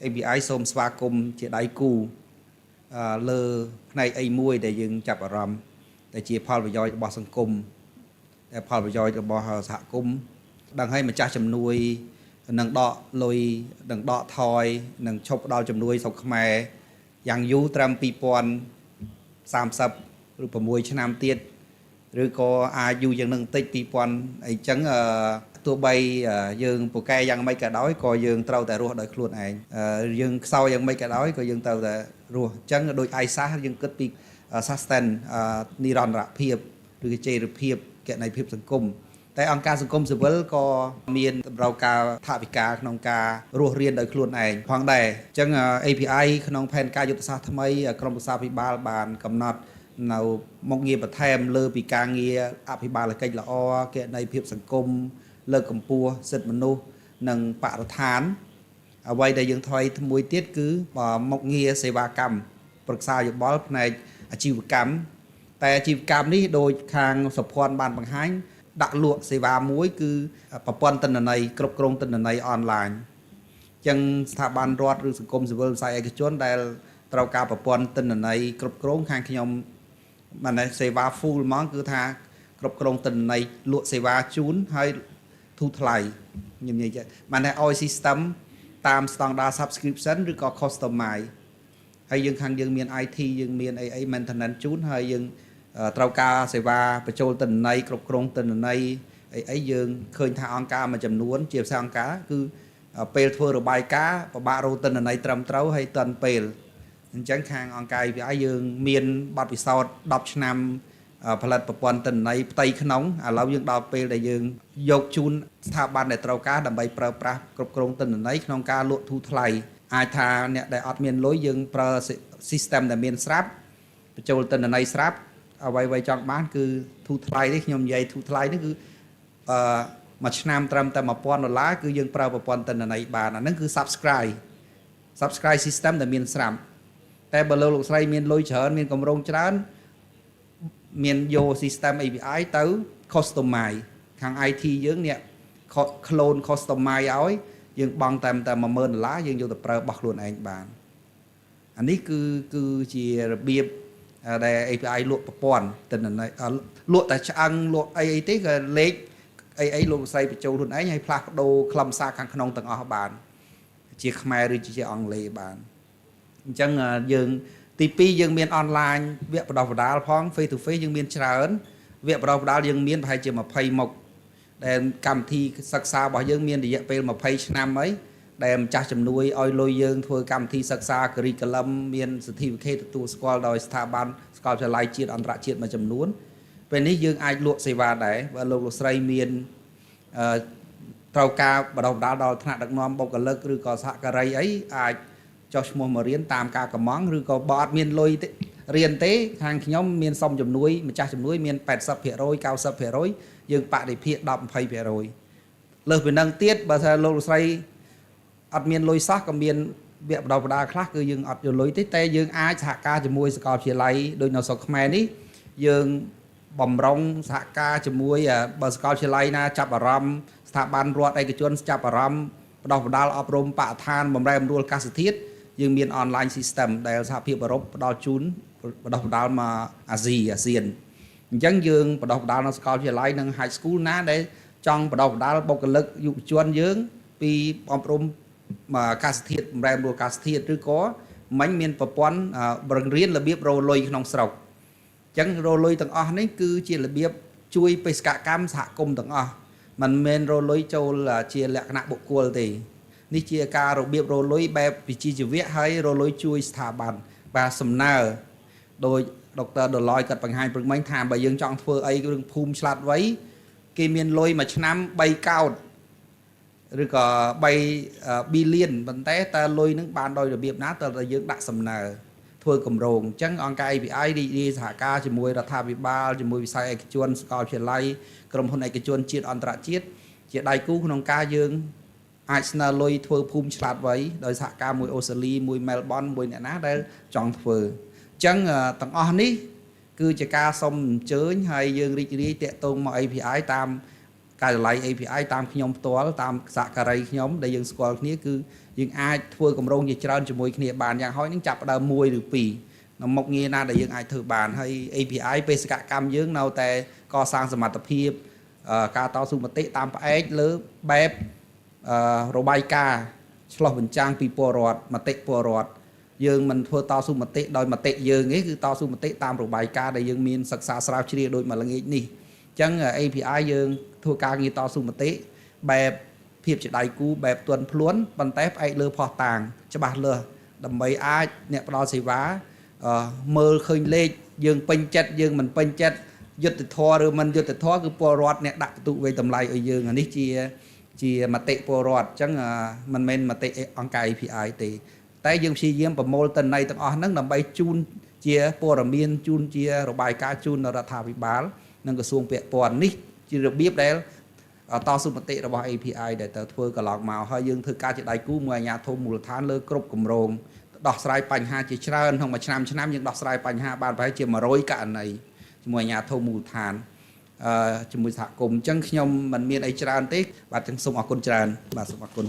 API សូមស្វាគមន៍ជាដៃគូលើផ្នែកអីមួយដែលយើងចាប់អារម្មណ៍ដែលជាផលប្រយោជន៍របស់សង្គមដែលផលប្រយោជន៍របស់សហគមន៍ដឹងឲ្យម្ចាស់ជំនួយនឹងដកលុយនឹងដកថយនឹងឈប់ផ្ដល់ជំនួយស្រុកខ្មែរយ៉ាងយូរត្រឹម2030ឬ6ឆ្នាំទៀតឬក៏អាចយូរយ៉ាងនឹងតិច2000អីចឹងទោះបីយើងពូកែយ៉ាងម៉េចក៏ដោយក៏យើងត្រូវតែរស់ដោយខ្លួនឯងយើងខ្សោយយ៉ាងម៉េចក៏ដោយក៏យើងត្រូវតែរស់អញ្ចឹងដោយឯសាសយើងគិតពី sustain និរន្តរភាពឬក៏ចីរភាពគណនេយ្យភាពសង្គមតែអង្គការសង្គមស៊ីវិលក៏មានតម្រូវការថវិកាក្នុងការរស់រានដោយខ្លួនឯងផងដែរអញ្ចឹង API ក្នុងផែនការយុទ្ធសាស្ត្រថ្មីក្រមប្រឹក្សាភិបាលបានកំណត់នៅមុខងារបន្ថែមលើពីការងារអភិបាលកិច្ចល្អគណនេយ្យភាពសង្គមលើកកម្ពស់សិទ្ធិមនុស្សនិងបរិស្ថានអ្វីដែលយើងថ្មីមួយទៀតគឺមុខងារសេវាកម្មប្រឹក្សាយោបល់ផ្នែកអាជីវកម្មតែអាជីវកម្មនេះដោយខាងសុភ័ណ្ឌបានបង្ហាញដាក់លក់សេវាមួយគឺប្រព័ន្ធទិន្នន័យគ្រប់គ្រងទិន្នន័យអនឡាញអញ្ចឹងស្ថាប័នរដ្ឋឬសង្គមស៊ីវិលវិស័យឯកជនដែលត្រូវការប្រព័ន្ធទិន្នន័យគ្រប់គ្រងខាងខ្ញុំបានសេវា full ហ្មងគឺថាគ្រប់គ្រងទិន្នន័យលក់សេវាជូនហើយធូរថ្លៃខ្ញុំនិយាយចឹងបានតែឲ្យ system តាម standard subscription ឬក៏ customize ហើយយើងខាងយើងមាន IT យើងមានអី maintenance ជូនហើយយើងត្រូវការសេវាបញ្ចូលទិន្នន័យគ្រប់គ្រងទិន្នន័យអីយើងឃើញថាអង្គការមួយចំនួនជាភាសាអង្គការគឺពេលធ្វើរបាយការណ៍ពិបាករកទិន្នន័យត្រឹមត្រូវហើយទាន់ពេលអញ្ចឹងខាងអង្គការ API យើងមានបទពិសោធន៍10ឆ្នាំផលិតប្រព័ន្ធទិន្នន័យផ្ទៃក្នុងឥឡូវយើងដល់ពេលដែលយើងយកជូនស្ថាប័នដែលត្រូវការដើម្បីប្រើប្រាស់គ្រប់គ្រងទិន្នន័យក្នុងការលក់ធូរថ្លៃអាចថាអ្នកដែលអត់មានលុយយើងប្រើ system ដែលមានស្រាប់បញ្ចូលទិន្នន័យស្រាប់អ្វីៗចង់បានគឺធូរថ្លៃនេះខ្ញុំនិយាយធូរថ្លៃនេះគឺមួយឆ្នាំត្រឹមតែ$1000គឺយើងប្រើប្រព័ន្ធទិន្នន័យបានអាហ្នឹងគឺ subscribe system ដែលមានស្រាប់តែបើលោកស្រីមានលុយច្រើនមានកម្រងច្រើនមានយក system API ទៅ customize ខាង IT យើងនេះ clone customize ឲ្យយើងបង់តែ$10000យើងយកទៅប្រើរបស់ខ្លួនឯងបានអានេះគឺជារបៀបដែល API លក់ប្រព័ន្ធទិន្នន័យលក់តែឆ្អឹងលក់អីទេក៏លេខអីលោកស្រីបញ្ចូលខ្លួនឯងហើយផ្លាស់ប្ដូរខ្លឹមសារខាងក្នុងទាំងអស់បានជាខ្មែរឬជាអង់គ្លេសបានអញ្ចឹងយើងទី2យើងមានអនឡាញវគ្គបណ្ដុះបណ្ដាលផង face to face យើងមានច្រើនវគ្គបណ្ដុះបណ្ដាលយើងមានប្រហែលជា20មុខដែលកម្មវិធីសិក្សារបស់យើងមានរយៈពេល20ឆ្នាំអីដែលម្ចាស់ជំនួយឲ្យលុយយើងធ្វើកម្មវិធីសិក្សា curriculum មាន certificate ទទួលស្គាល់ដោយស្ថាប័នសាកលវិទ្យាល័យជាតិអន្តរជាតិមួយចំនួនពេលនេះយើងអាចលក់សេវាដែរបើលោកស្រីមានត្រូវការបណ្ដុះបណ្ដាលដល់ថ្នាក់ដឹកនាំបុគ្គលិកឬក៏សហការីអីអាចចុះឈ្មោះមករៀនតាមការកម្មង់ឬក៏បើអត់មានលុយរៀនទេខាងខ្ញុំមានសុំជំនួយម្ចាស់ជំនួយមាន80% 90%យើងបរិភាគ10-20% លើសពីនឹងទៀតបើថាលោកស្រីអត់មានលុយសោះក៏មានវគ្គបណ្ដុះបណ្ដាលខ្លះគឺយើងអត់យកលុយទេតែយើងអាចសហការជាមួយសាកលវិទ្យាល័យដូចនៅស្រុកខ្មែរនេះយើងបំរុងសហការជាមួយបើសាកលវិទ្យាល័យណាចាប់អារម្មណ៍ស្ថាប័នរដ្ឋឯកជនចាប់អារម្មណ៍បណ្ដុះបណ្ដាលអប់រំបរិស្ថានបម្រែបម្រួលអាកាសធាតុយើងមាន online system ដែលសហភាពអឺរ៉ុបផ្ដល់ជូនបណ្ដុះបណ្ដាលមកអាស៊ានអញ្ចឹងយើងបណ្ដុះបណ្ដាលនៅសាកលវិទ្យាល័យនិង high school ណាដែលចង់បណ្ដុះបណ្ដាលបុគ្គលិកយុវជនយើងពីអប់រំអាកាសធាតុបម្រែបម្រួលអាកាសធាតុឬក៏មិនមានប្រព័ន្ធបង្រៀនរបៀបរលុយក្នុងស្រុកអញ្ចឹងរលុយទាំងអស់នេះគឺជារបៀបជួយបេសកកម្មសហគមន៍ទាំងអស់មិនមែនរលុយចូលជាលក្ខណៈបុគ្គលទេនេះជាការរបៀបរលុយបែបវិជ្ជាជីវៈហើយរលុយជួយស្ថាប័នបាទសំណើដោយដុកទ័រដុល្លយគាត់បង្ហាញព្រឹកមិញថាបើយើងចង់ធ្វើអីរឿងភូមិឆ្លាតវៃគេមានលុយមួយឆ្នាំ3កោតឬក៏3 billion ប៉ុន្តែតើលុយនឹងបានដោយរបៀបណាតើយើងដាក់សំណើធ្វើគម្រោងអញ្ចឹងអង្គការ API រីករាយសហការជាមួយរដ្ឋាភិបាលជាមួយវិស័យឯកជនសាកលវិទ្យាល័យក្រុមហ៊ុនឯកជនជាតិអន្តរជាតិជាដៃគូក្នុងការយើងអាចស្នើលុយធ្វើភូមិឆ្លាតវៃដោយសហការមួយអូស្ត្រាលីមួយមែលប៊នមួយអ្នកណាដែលចង់ធ្វើអញ្ចឹងទាំងអស់នេះគឺជាការសុំអញ្ជើញហើយយើងរីករាយតាក់ទងមក API តាមការិយាល័យ API តាមខ្ញុំផ្ទាល់តាមសហការីខ្ញុំដែលយើងស្គាល់គ្នាគឺ យើងអាចធ្វើកម្រងជាច្រើនជាមួយគ្នាបានយ៉ាងហោចនឹងចាប់ដើម1ឬ2នៅមុខងារណាដែលយើងអាចធ្វើបានហើយ API បេសកកម្មយើងនៅតែកសាងសមត្ថភាពការតស៊ូមតិតាមផ្អែកលើបែបរបាយការណ៍ឆ្លោះបញ្ចាំងពីពលរដ្ឋមតិពលរដ្ឋយើងមិនធ្វើតស៊ូមតិដោយមតិយើងទេគឺតស៊ូមតិតាមរបាយការណ៍ដែលយើងមានសិក្សាស្រាវជ្រាវដោយមួយល្ងាចនេះអញ្ចឹង API យើងធ្វើការងារតស៊ូមតិបែបភាពជាដៃគូបែបទន់ភ្លន់ប៉ុន្តែផ្អែកលើភស្តុតាងច្បាស់លាស់ដើម្បីអាចអ្នកផ្ដល់សេវាមើលឃើញលេខយើងពេញចិត្តយើងមិនពេញចិត្តយុត្តិធម៌ឬមិនយុត្តិធម៌គឺពលរដ្ឋអ្នកដាក់ពិន្ទុវិតម្លៃឲ្យយើងអានេះជាមតិពលរដ្ឋអញ្ចឹងមិនមែនមតិអង្គការ API ទេតែយើងព្យាយាមប្រមូលទិន្នន័យទាំងអស់ហ្នឹងដើម្បីជូនជាព័ត៌មានជូនជារបាយការណ៍ជូនដល់រដ្ឋាភិបាលនិងក្រសួងពាក់ព័ន្ធនេះជារបៀបដែលតស៊ូមតិរបស់ API ដែលទៅធ្វើកន្លងមកហើយយើងធ្វើការជាដៃគូមួយអាជ្ញាធរមូលដ្ឋានលើគ្រប់គម្រោងដោះស្រាយបញ្ហាជាច្រើនក្នុងមួយឆ្នាំយើងដោះស្រាយបញ្ហាបានប្រហែលជា100ករណីជាមួយអាជ្ញាធរមូលដ្ឋានជាមួយសហគមន៍អញ្ចឹងខ្ញុំមិនមានអីច្រើនទេបាទសូមអរគុណច្រើនបាទសូមអរគុណ